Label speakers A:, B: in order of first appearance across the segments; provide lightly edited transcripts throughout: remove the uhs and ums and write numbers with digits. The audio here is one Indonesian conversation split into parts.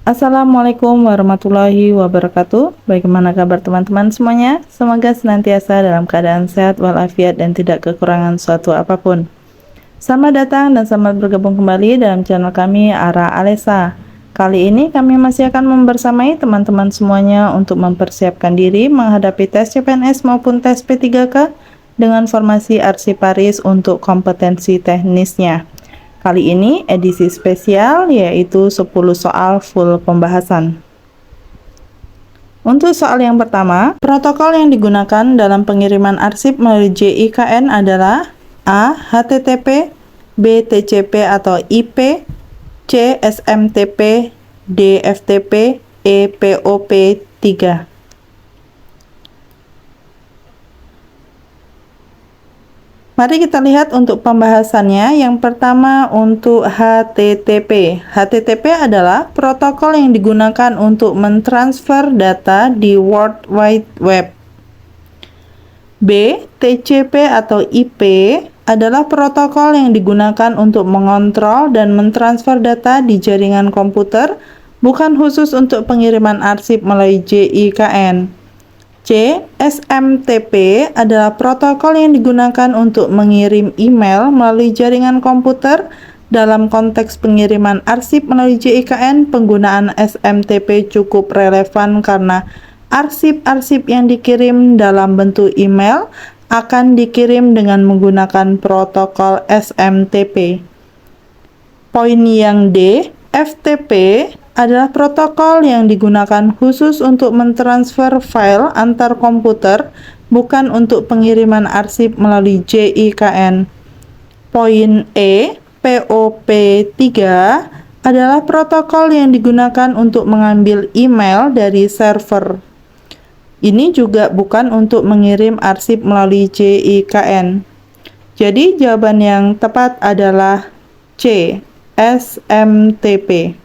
A: Assalamualaikum warahmatullahi wabarakatuh. Bagaimana kabar teman-teman semuanya? Semoga senantiasa dalam keadaan sehat walafiat dan tidak kekurangan suatu apapun. Selamat datang dan selamat bergabung kembali dalam channel kami Ara Alesa. Kali ini kami masih akan membersamai teman-teman semuanya untuk mempersiapkan diri menghadapi tes CPNS maupun tes P3K dengan formasi arsiparis untuk kompetensi teknisnya. Kali ini edisi spesial yaitu 10 soal full pembahasan. Untuk soal yang pertama, protokol yang digunakan dalam pengiriman arsip melalui JIKN adalah A. HTTP, B. TCP atau IP, C. SMTP, D. FTP, E. POP3. Mari kita lihat untuk pembahasannya. Yang pertama untuk HTTP. HTTP adalah protokol yang digunakan untuk mentransfer data di World Wide Web. B. TCP atau IP adalah protokol yang digunakan untuk mengontrol dan mentransfer data di jaringan komputer, bukan khusus untuk pengiriman arsip melalui JIKN. C. SMTP adalah protokol yang digunakan untuk mengirim email melalui jaringan komputer. Dalam konteks pengiriman arsip melalui JIKN, penggunaan SMTP cukup relevan karena arsip-arsip yang dikirim dalam bentuk email akan dikirim dengan menggunakan protokol SMTP. Poin yang D, FTP adalah protokol yang digunakan khusus untuk mentransfer file antar komputer, bukan untuk pengiriman arsip melalui JIKN. Poin E, POP3 adalah protokol yang digunakan untuk mengambil email dari server. Ini juga bukan untuk mengirim arsip melalui JIKN. Jadi jawaban yang tepat adalah C, SMTP.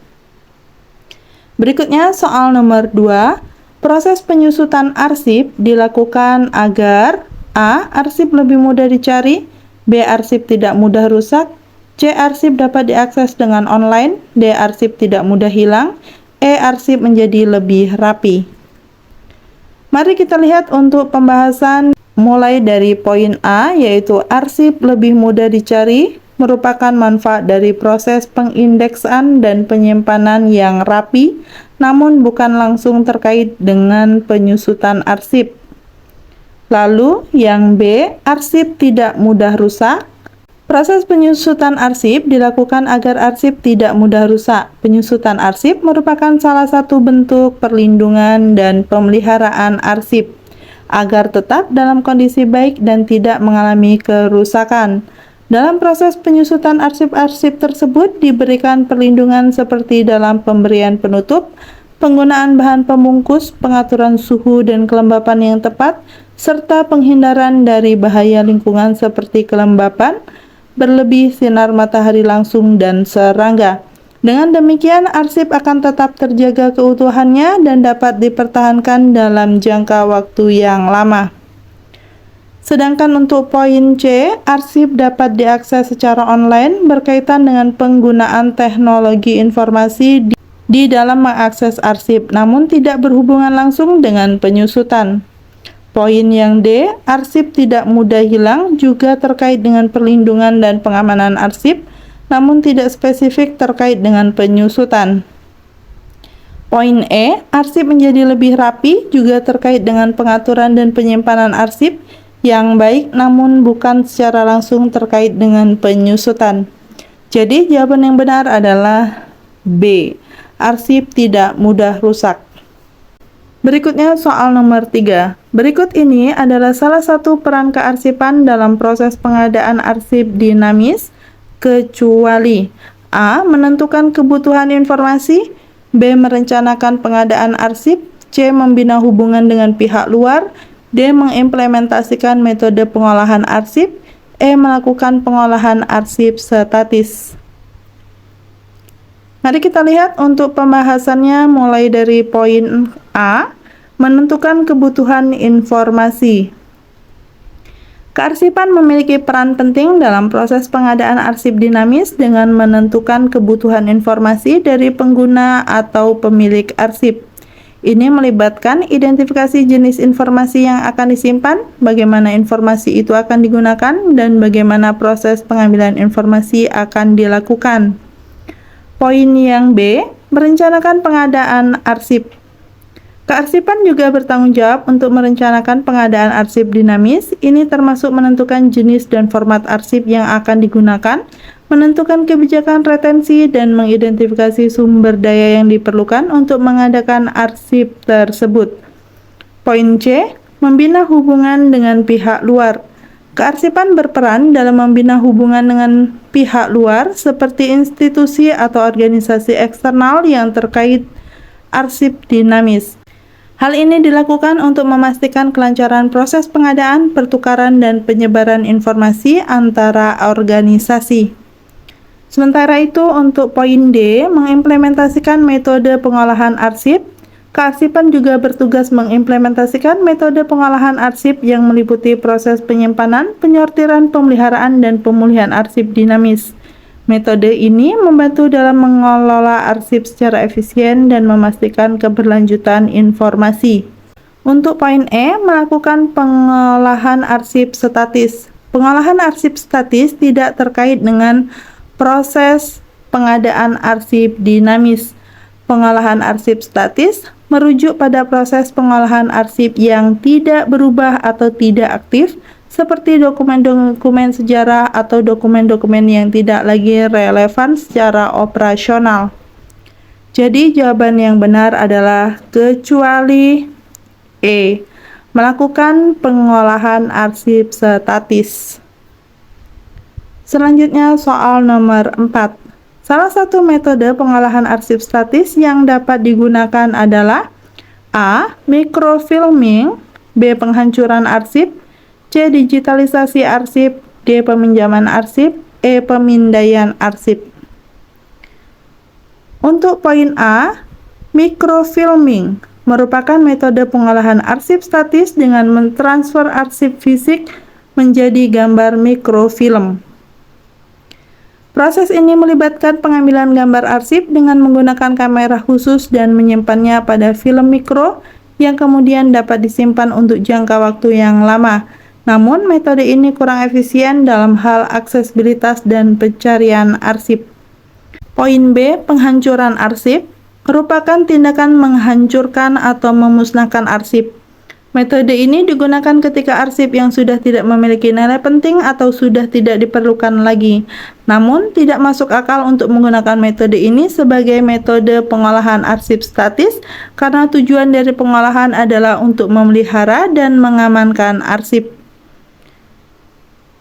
A: Berikutnya soal nomor 2. Proses penyusutan arsip dilakukan agar A. Arsip lebih mudah dicari, B. Arsip tidak mudah rusak, C. Arsip dapat diakses dengan online, D. Arsip tidak mudah hilang, E. Arsip menjadi lebih rapi. Mari kita lihat untuk pembahasan mulai dari poin A, yaitu arsip lebih mudah dicari merupakan manfaat dari proses pengindeksaan dan penyimpanan yang rapi, namun bukan langsung terkait dengan penyusutan arsip. Lalu yang B, arsip tidak mudah rusak. Proses penyusutan arsip dilakukan agar arsip tidak mudah rusak. Penyusutan arsip merupakan salah satu bentuk perlindungan dan pemeliharaan arsip agar tetap dalam kondisi baik dan tidak mengalami kerusakan. Dalam proses penyusutan arsip-arsip tersebut diberikan perlindungan seperti dalam pemberian penutup, penggunaan bahan pembungkus, pengaturan suhu dan kelembapan yang tepat, serta penghindaran dari bahaya lingkungan seperti kelembapan, berlebih, sinar matahari langsung, dan serangga. Dengan demikian, arsip akan tetap terjaga keutuhannya dan dapat dipertahankan dalam jangka waktu yang lama. Sedangkan untuk poin C, arsip dapat diakses secara online berkaitan dengan penggunaan teknologi informasi di dalam mengakses arsip, namun tidak berhubungan langsung dengan penyusutan. Poin yang D, arsip tidak mudah hilang juga terkait dengan perlindungan dan pengamanan arsip, namun tidak spesifik terkait dengan penyusutan. Poin E, arsip menjadi lebih rapi juga terkait dengan pengaturan dan penyimpanan arsip yang baik, namun bukan secara langsung terkait dengan penyusutan. Jadi jawaban yang benar adalah B, arsip tidak mudah rusak. Berikutnya soal nomor 3. Berikut ini adalah salah satu peran kearsipan dalam proses pengadaan arsip dinamis, kecuali A. Menentukan kebutuhan informasi, B. Merencanakan pengadaan arsip, C. Membina hubungan dengan pihak luar, D. Mengimplementasikan metode pengolahan arsip, E. Melakukan pengolahan arsip statis. Mari kita lihat untuk pembahasannya mulai dari poin A, menentukan kebutuhan informasi. Kearsipan memiliki peran penting dalam proses pengadaan arsip dinamis dengan menentukan kebutuhan informasi dari pengguna atau pemilik arsip. Ini melibatkan identifikasi jenis informasi yang akan disimpan, bagaimana informasi itu akan digunakan, dan bagaimana proses pengambilan informasi akan dilakukan. Poin yang B, merencanakan pengadaan arsip. Kearsipan juga bertanggung jawab untuk merencanakan pengadaan arsip dinamis. Ini termasuk menentukan jenis dan format arsip yang akan digunakan, menentukan kebijakan retensi, dan mengidentifikasi sumber daya yang diperlukan untuk mengadakan arsip tersebut. Poin C, membina hubungan dengan pihak luar. Kearsipan berperan dalam membina hubungan dengan pihak luar seperti institusi atau organisasi eksternal yang terkait arsip dinamis. Hal ini dilakukan untuk memastikan kelancaran proses pengadaan, pertukaran, dan penyebaran informasi antara organisasi. Sementara itu, untuk poin D, mengimplementasikan metode pengolahan arsip. Kearsipan juga bertugas mengimplementasikan metode pengolahan arsip yang meliputi proses penyimpanan, penyortiran, pemeliharaan, dan pemulihan arsip dinamis. Metode ini membantu dalam mengelola arsip secara efisien dan memastikan keberlanjutan informasi. Untuk poin E, melakukan pengolahan arsip statis. Pengolahan arsip statis tidak terkait dengan proses pengadaan arsip dinamis. Pengolahan arsip statis merujuk pada proses pengolahan arsip yang tidak berubah atau tidak aktif, seperti dokumen-dokumen sejarah atau dokumen-dokumen yang tidak lagi relevan secara operasional. Jadi jawaban yang benar adalah kecuali E, melakukan pengolahan arsip statis. Selanjutnya soal nomor 4. Salah satu metode pengolahan arsip statis yang dapat digunakan adalah A. Microfilming, B. Penghancuran arsip, C. Digitalisasi arsip, D. Peminjaman arsip, E. Pemindaian arsip. Untuk poin A, microfilming merupakan metode pengolahan arsip statis dengan mentransfer arsip fisik menjadi gambar mikrofilm. Proses ini melibatkan pengambilan gambar arsip dengan menggunakan kamera khusus dan menyimpannya pada film mikro yang kemudian dapat disimpan untuk jangka waktu yang lama. Namun, metode ini kurang efisien dalam hal aksesibilitas dan pencarian arsip. Poin B, penghancuran arsip, merupakan tindakan menghancurkan atau memusnahkan arsip. Metode ini digunakan ketika arsip yang sudah tidak memiliki nilai penting atau sudah tidak diperlukan lagi. Namun, tidak masuk akal untuk menggunakan metode ini sebagai metode pengolahan arsip statis karena tujuan dari pengolahan adalah untuk memelihara dan mengamankan arsip.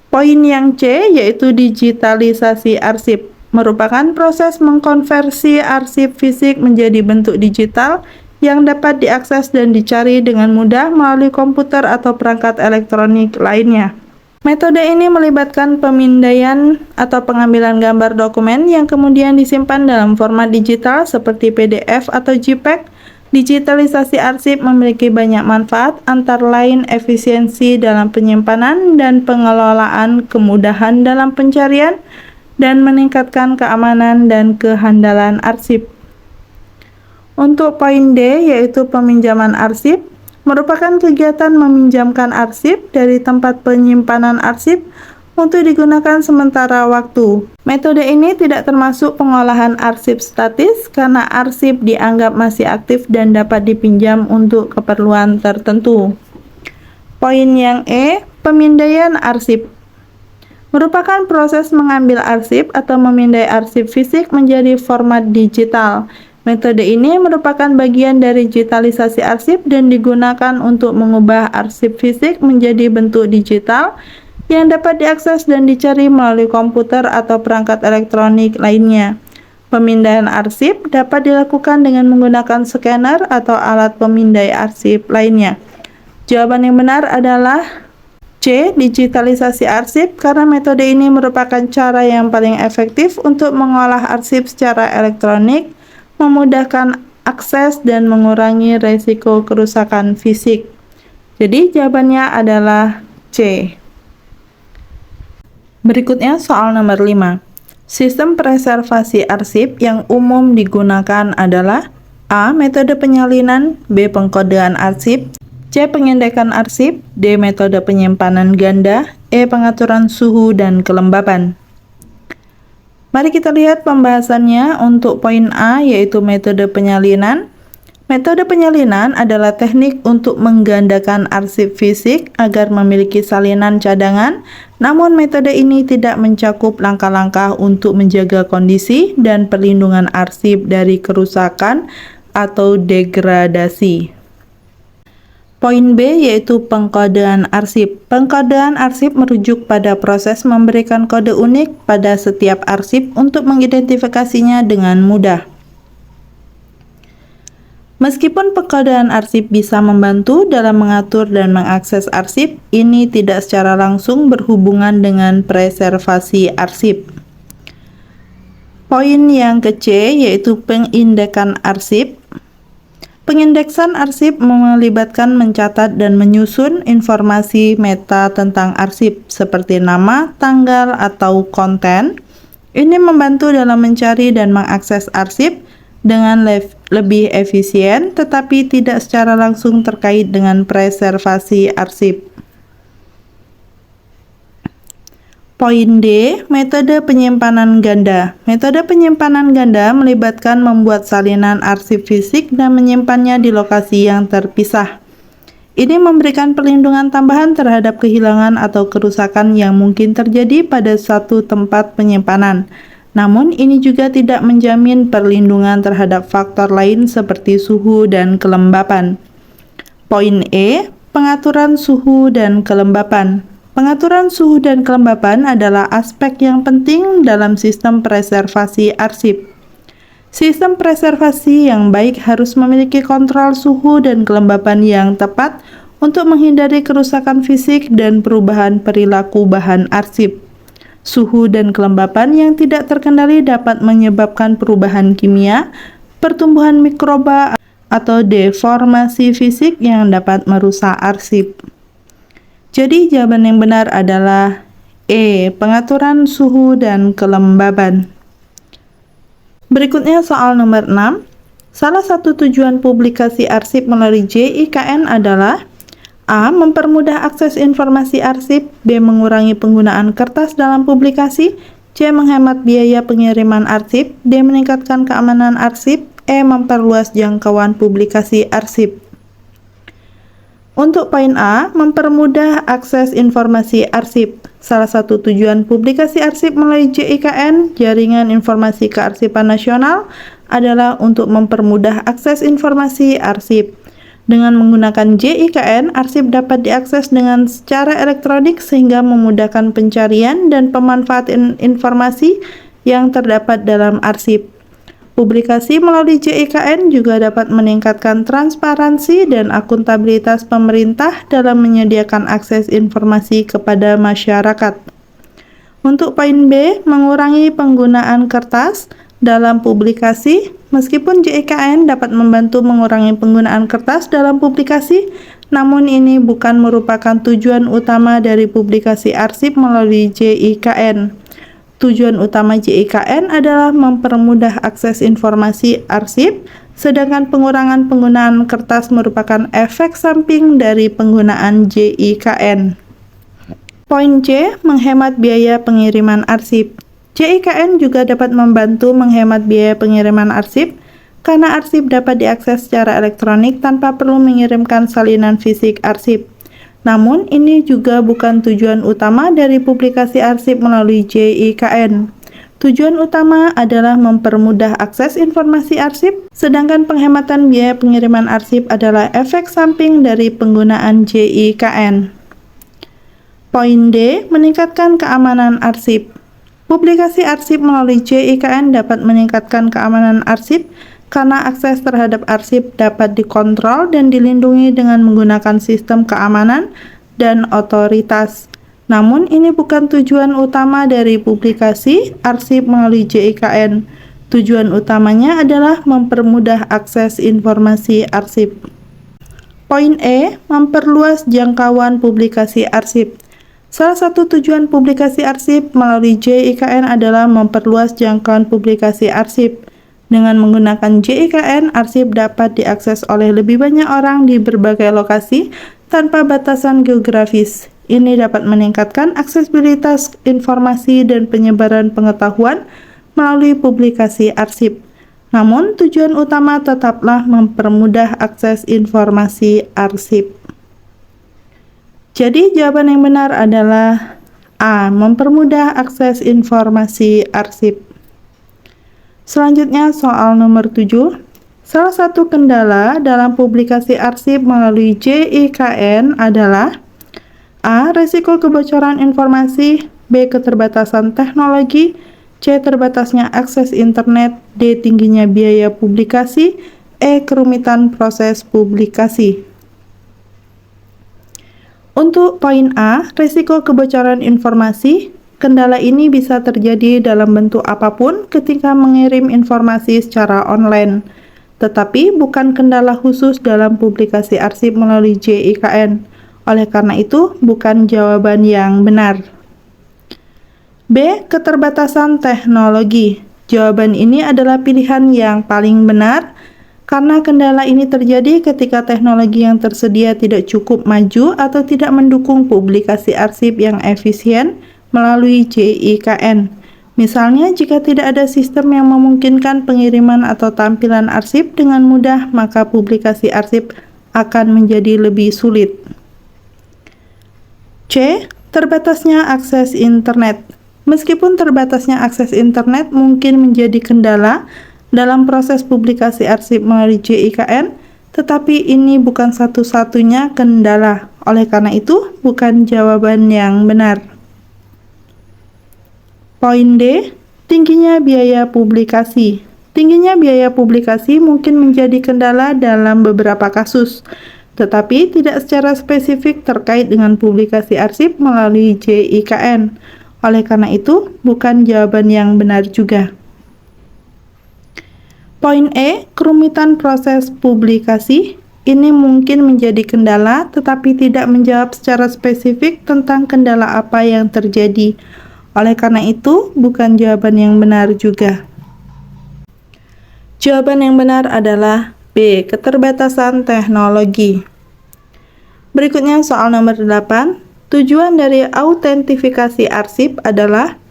A: Poin yang C, yaitu digitalisasi arsip, merupakan proses mengkonversi arsip fisik menjadi bentuk digital yang dapat diakses dan dicari dengan mudah melalui komputer atau perangkat elektronik lainnya. Metode ini melibatkan pemindaian atau pengambilan gambar dokumen yang kemudian disimpan dalam format digital seperti PDF atau JPEG. Digitalisasi arsip memiliki banyak manfaat, antara lain efisiensi dalam penyimpanan dan pengelolaan, kemudahan dalam pencarian, dan meningkatkan keamanan dan kehandalan arsip. Untuk poin D, yaitu peminjaman arsip, merupakan kegiatan meminjamkan arsip dari tempat penyimpanan arsip untuk digunakan sementara waktu. Metode ini tidak termasuk pengolahan arsip statis karena arsip dianggap masih aktif dan dapat dipinjam untuk keperluan tertentu. Poin yang E, pemindaian arsip, merupakan proses mengambil arsip atau memindai arsip fisik menjadi format digital. Metode ini merupakan bagian dari digitalisasi arsip dan digunakan untuk mengubah arsip fisik menjadi bentuk digital yang dapat diakses dan dicari melalui komputer atau perangkat elektronik lainnya. Pemindaian arsip dapat dilakukan dengan menggunakan scanner atau alat pemindai arsip lainnya. Jawaban yang benar adalah C. Digitalisasi arsip, karena metode ini merupakan cara yang paling efektif untuk mengolah arsip secara elektronik, memudahkan akses dan mengurangi risiko kerusakan fisik. Jadi jawabannya adalah C. Berikutnya soal nomor 5. Sistem preservasi arsip yang umum digunakan adalah A. Metode penyalinan, B. Pengkodean arsip, C. Pengendekan arsip, D. Metode penyimpanan ganda, E. Pengaturan suhu dan kelembapan. Mari kita lihat pembahasannya. Untuk poin A, yaitu metode penyalinan. Metode penyalinan adalah teknik untuk menggandakan arsip fisik agar memiliki salinan cadangan, namun metode ini tidak mencakup langkah-langkah untuk menjaga kondisi dan perlindungan arsip dari kerusakan atau degradasi. Poin B, yaitu pengkodean arsip. Pengkodean arsip merujuk pada proses memberikan kode unik pada setiap arsip untuk mengidentifikasinya dengan mudah. Meskipun pengkodean arsip bisa membantu dalam mengatur dan mengakses arsip, ini tidak secara langsung berhubungan dengan preservasi arsip. Poin yang ke-C, yaitu pengindekan arsip. Pengindeksan arsip melibatkan mencatat dan menyusun informasi meta tentang arsip seperti nama, tanggal, atau konten. Ini membantu dalam mencari dan mengakses arsip dengan lebih efisien, tetapi tidak secara langsung terkait dengan preservasi arsip. Poin D, metode penyimpanan ganda. Metode penyimpanan ganda melibatkan membuat salinan arsip fisik dan menyimpannya di lokasi yang terpisah. Ini memberikan perlindungan tambahan terhadap kehilangan atau kerusakan yang mungkin terjadi pada satu tempat penyimpanan. Namun, ini juga tidak menjamin perlindungan terhadap faktor lain seperti suhu dan kelembapan. Poin E, pengaturan suhu dan kelembapan. Pengaturan suhu dan kelembapan adalah aspek yang penting dalam sistem preservasi arsip. Sistem preservasi yang baik harus memiliki kontrol suhu dan kelembapan yang tepat untuk menghindari kerusakan fisik dan perubahan perilaku bahan arsip. Suhu dan kelembapan yang tidak terkendali dapat menyebabkan perubahan kimia, pertumbuhan mikroba, atau deformasi fisik yang dapat merusak arsip. Jadi jawaban yang benar adalah E, pengaturan suhu dan kelembaban. Berikutnya soal nomor 6. Salah satu tujuan publikasi arsip melalui JIKN adalah A. Mempermudah akses informasi arsip, B. Mengurangi penggunaan kertas dalam publikasi, C. Menghemat biaya pengiriman arsip, D. Meningkatkan keamanan arsip, E. Memperluas jangkauan publikasi arsip. Untuk poin A, mempermudah akses informasi arsip. Salah satu tujuan publikasi arsip melalui JIKN, Jaringan Informasi Kearsipan Nasional, adalah untuk mempermudah akses informasi arsip. Dengan menggunakan JIKN, arsip dapat diakses dengan secara elektronik sehingga memudahkan pencarian dan pemanfaatan informasi yang terdapat dalam arsip. Publikasi melalui JIKN juga dapat meningkatkan transparansi dan akuntabilitas pemerintah dalam menyediakan akses informasi kepada masyarakat. Untuk poin B, mengurangi penggunaan kertas dalam publikasi. Meskipun JIKN dapat membantu mengurangi penggunaan kertas dalam publikasi, namun ini bukan merupakan tujuan utama dari publikasi arsip melalui JIKN. Tujuan utama JIKN adalah mempermudah akses informasi arsip, sedangkan pengurangan penggunaan kertas merupakan efek samping dari penggunaan JIKN. Poin C, menghemat biaya pengiriman arsip. JIKN juga dapat membantu menghemat biaya pengiriman arsip, karena arsip dapat diakses secara elektronik tanpa perlu mengirimkan salinan fisik arsip. Namun, ini juga bukan tujuan utama dari publikasi arsip melalui JIKN. Tujuan utama adalah mempermudah akses informasi arsip, sedangkan penghematan biaya pengiriman arsip adalah efek samping dari penggunaan JIKN. Poin D, meningkatkan keamanan arsip. Publikasi arsip melalui JIKN dapat meningkatkan keamanan arsip karena akses terhadap arsip dapat dikontrol dan dilindungi dengan menggunakan sistem keamanan dan otoritas. Namun, ini bukan tujuan utama dari publikasi arsip melalui JIKN. Tujuan utamanya adalah mempermudah akses informasi arsip. Poin E, memperluas jangkauan publikasi arsip. Salah satu tujuan publikasi arsip melalui JIKN adalah memperluas jangkauan publikasi arsip. Dengan menggunakan JIKN, arsip dapat diakses oleh lebih banyak orang di berbagai lokasi tanpa batasan geografis. Ini dapat meningkatkan aksesibilitas informasi dan penyebaran pengetahuan melalui publikasi arsip. Namun, tujuan utama tetaplah mempermudah akses informasi arsip. Jadi, jawaban yang benar adalah A. Mempermudah akses informasi arsip. Selanjutnya, soal nomor 7. Salah satu kendala dalam publikasi arsip melalui JIKN adalah A. Risiko kebocoran informasi, B. Keterbatasan teknologi, C. Terbatasnya akses internet, D. Tingginya biaya publikasi, E. Kerumitan proses publikasi. Untuk poin A, risiko kebocoran informasi, kendala ini bisa terjadi dalam bentuk apapun ketika mengirim informasi secara online, tetapi bukan kendala khusus dalam publikasi arsip melalui JIKN. Oleh karena itu, bukan jawaban yang benar. B. Keterbatasan teknologi. Jawaban ini adalah pilihan yang paling benar karena kendala ini terjadi ketika teknologi yang tersedia tidak cukup maju atau tidak mendukung publikasi arsip yang efisien melalui JIKN. Misalnya, jika tidak ada sistem yang memungkinkan pengiriman atau tampilan arsip dengan mudah, maka publikasi arsip akan menjadi lebih sulit. C. Terbatasnya akses internet. Meskipun terbatasnya akses internet mungkin menjadi kendala dalam proses publikasi arsip melalui JIKN, tetapi ini bukan satu-satunya kendala. Oleh karena itu, bukan jawaban yang benar. Poin D, tingginya biaya publikasi. Tingginya biaya publikasi mungkin menjadi kendala dalam beberapa kasus, tetapi tidak secara spesifik terkait dengan publikasi arsip melalui JIKN. Oleh karena itu, bukan jawaban yang benar juga. Poin E, kerumitan proses publikasi. Ini mungkin menjadi kendala, tetapi tidak menjawab secara spesifik tentang kendala apa yang terjadi. Oleh karena itu, bukan jawaban yang benar juga. Jawaban yang benar adalah B. Keterbatasan teknologi. Berikutnya soal nomor 8. Tujuan dari autentifikasi arsip adalah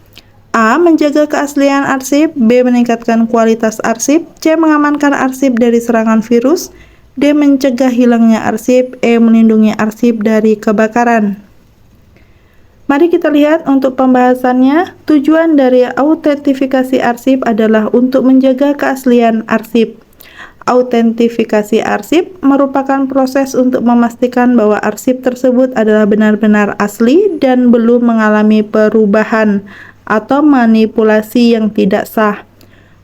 A: A. Menjaga keaslian arsip, B. Meningkatkan kualitas arsip, C. Mengamankan arsip dari serangan virus, D. Mencegah hilangnya arsip, E. Melindungi arsip dari kebakaran. Mari kita lihat untuk pembahasannya. Tujuan dari autentifikasi arsip adalah untuk menjaga keaslian arsip. Autentifikasi arsip merupakan proses untuk memastikan bahwa arsip tersebut adalah benar-benar asli dan belum mengalami perubahan atau manipulasi yang tidak sah.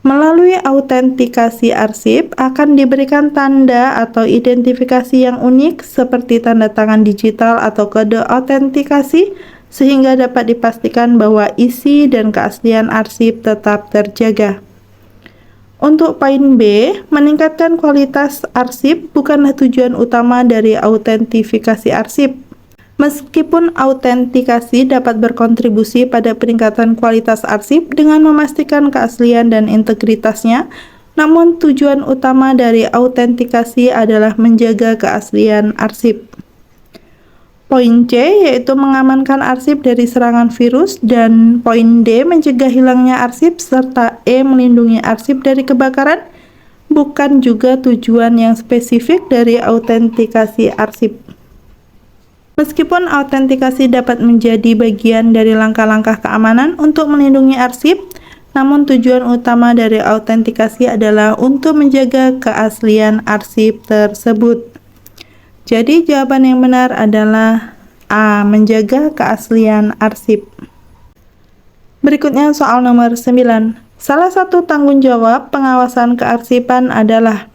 A: Melalui autentikasi arsip akan diberikan tanda atau identifikasi yang unik seperti tanda tangan digital atau kode autentikasi sehingga dapat dipastikan bahwa isi dan keaslian arsip tetap terjaga. Untuk poin B, meningkatkan kualitas arsip bukanlah tujuan utama dari autentifikasi arsip. Meskipun autentikasi dapat berkontribusi pada peningkatan kualitas arsip dengan memastikan keaslian dan integritasnya, namun tujuan utama dari autentikasi adalah menjaga keaslian arsip. Poin C yaitu mengamankan arsip dari serangan virus, dan poin D mencegah hilangnya arsip, serta E melindungi arsip dari kebakaran bukan juga tujuan yang spesifik dari autentikasi arsip. Meskipun autentikasi dapat menjadi bagian dari langkah-langkah keamanan untuk melindungi arsip, namun tujuan utama dari autentikasi adalah untuk menjaga keaslian arsip tersebut. Jadi jawaban yang benar adalah A. Menjaga keaslian arsip. Berikutnya soal nomor 9. Salah satu tanggung jawab pengawasan kearsipan adalah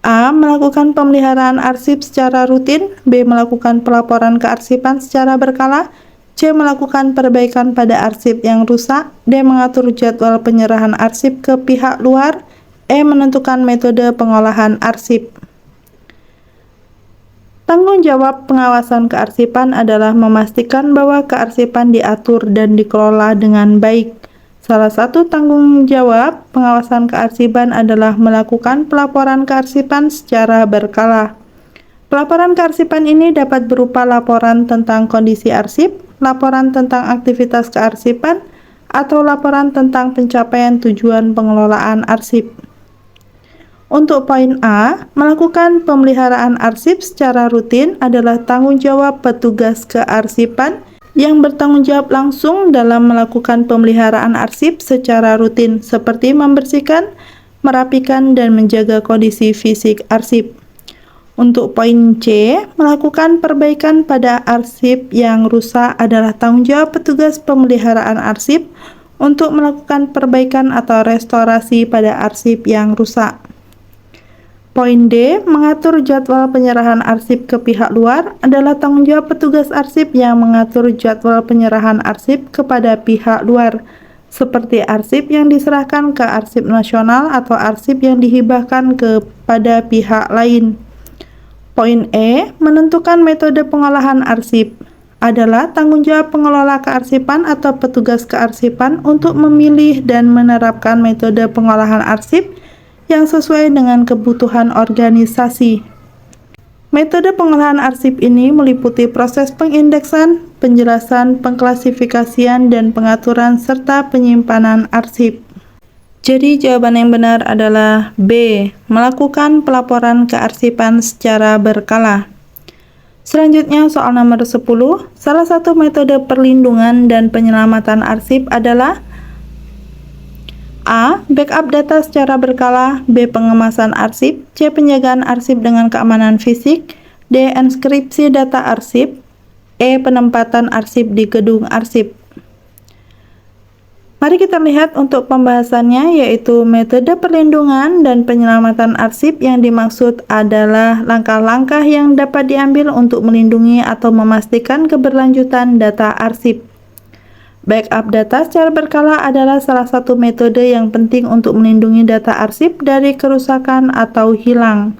A: A. Melakukan pemeliharaan arsip secara rutin, B. Melakukan pelaporan kearsipan secara berkala, C. Melakukan perbaikan pada arsip yang rusak, D. Mengatur jadwal penyerahan arsip ke pihak luar, E. Menentukan metode pengolahan arsip. Tanggung jawab pengawasan kearsipan adalah memastikan bahwa kearsipan diatur dan dikelola dengan baik. Salah satu tanggung jawab pengawasan kearsipan adalah melakukan pelaporan kearsipan secara berkala. Pelaporan kearsipan ini dapat berupa laporan tentang kondisi arsip, laporan tentang aktivitas kearsipan, atau laporan tentang pencapaian tujuan pengelolaan arsip. Untuk poin A, melakukan pemeliharaan arsip secara rutin adalah tanggung jawab petugas kearsipan yang bertanggung jawab langsung dalam melakukan pemeliharaan arsip secara rutin, seperti membersihkan, merapikan, dan menjaga kondisi fisik arsip. Untuk poin C, melakukan perbaikan pada arsip yang rusak adalah tanggung jawab petugas pemeliharaan arsip untuk melakukan perbaikan atau restorasi pada arsip yang rusak. Poin D, mengatur jadwal penyerahan arsip ke pihak luar adalah tanggung jawab petugas arsip yang mengatur jadwal penyerahan arsip kepada pihak luar, seperti arsip yang diserahkan ke arsip nasional atau arsip yang dihibahkan kepada pihak lain. Poin E, menentukan metode pengolahan arsip adalah tanggung jawab pengelola kearsipan atau petugas kearsipan untuk memilih dan menerapkan metode pengolahan arsip yang sesuai dengan kebutuhan organisasi. Metode pengolahan arsip ini meliputi proses pengindeksan, penjelasan, pengklasifikasian, dan pengaturan serta penyimpanan arsip. Jadi jawaban yang benar adalah B, melakukan pelaporan kearsipan secara berkala. Selanjutnya soal nomor 10, salah satu metode perlindungan dan penyelamatan arsip adalah A. Backup data secara berkala, B. Pengemasan arsip, C. Penjagaan arsip dengan keamanan fisik, D. Enskripsi data arsip, E. Penempatan arsip di gedung arsip. Mari kita lihat untuk pembahasannya, yaitu metode perlindungan dan penyelamatan arsip. Yang dimaksud adalah langkah-langkah yang dapat diambil untuk melindungi atau memastikan keberlanjutan data arsip. Backup data secara berkala adalah salah satu metode yang penting untuk melindungi data arsip dari kerusakan atau hilang.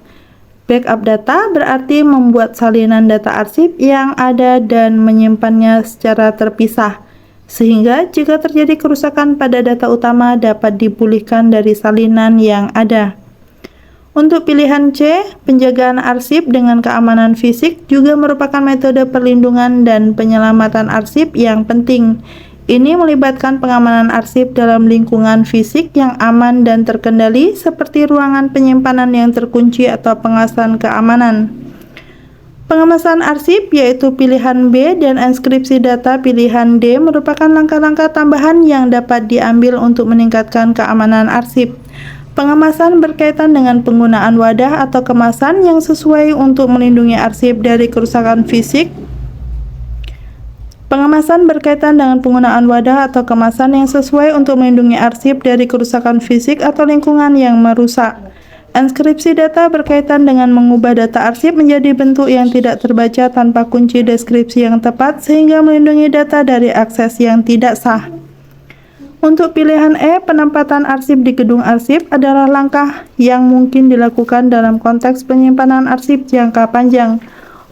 A: Backup data berarti membuat salinan data arsip yang ada dan menyimpannya secara terpisah, sehingga jika terjadi kerusakan pada data utama dapat dipulihkan dari salinan yang ada. Untuk pilihan C, penjagaan arsip dengan keamanan fisik juga merupakan metode perlindungan dan penyelamatan arsip yang penting. Ini melibatkan pengamanan arsip dalam lingkungan fisik yang aman dan terkendali, seperti ruangan penyimpanan yang terkunci atau pengawasan keamanan. Pengemasan arsip yaitu pilihan B dan enskripsi data pilihan D merupakan langkah-langkah tambahan yang dapat diambil untuk meningkatkan keamanan arsip. Pengemasan berkaitan dengan penggunaan wadah atau kemasan yang sesuai untuk melindungi arsip dari kerusakan fisik. Pengemasan berkaitan dengan penggunaan wadah atau kemasan yang sesuai untuk melindungi arsip dari kerusakan fisik atau lingkungan yang merusak. Enskripsi data berkaitan dengan mengubah data arsip menjadi bentuk yang tidak terbaca tanpa kunci deskripsi yang tepat sehingga melindungi data dari akses yang tidak sah. Untuk pilihan E, penempatan arsip di gedung arsip adalah langkah yang mungkin dilakukan dalam konteks penyimpanan arsip jangka panjang.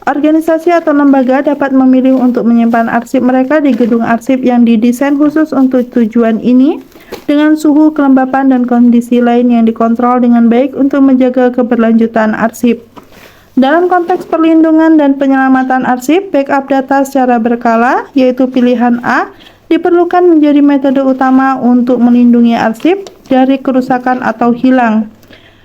A: Organisasi atau lembaga dapat memilih untuk menyimpan arsip mereka di gedung arsip yang didesain khusus untuk tujuan ini, dengan suhu, kelembapan, dan kondisi lain yang dikontrol dengan baik untuk menjaga keberlanjutan arsip. Dalam konteks perlindungan dan penyelamatan arsip, backup data secara berkala, yaitu pilihan A, diperlukan menjadi metode utama untuk melindungi arsip dari kerusakan atau hilang.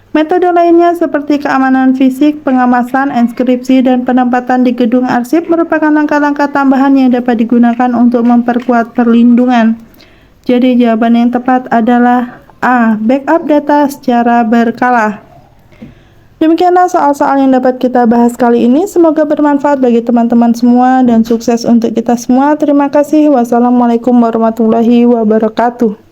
A: Metode lainnya seperti keamanan fisik, pengemasan, enskripsi, dan penempatan di gedung arsip merupakan langkah-langkah tambahan yang dapat digunakan untuk memperkuat perlindungan. Jadi jawaban yang tepat adalah A, backup data secara berkala. Demikianlah soal-soal yang dapat kita bahas kali ini. Semoga bermanfaat bagi teman-teman semua dan sukses untuk kita semua. Terima kasih. Wassalamualaikum warahmatullahi wabarakatuh.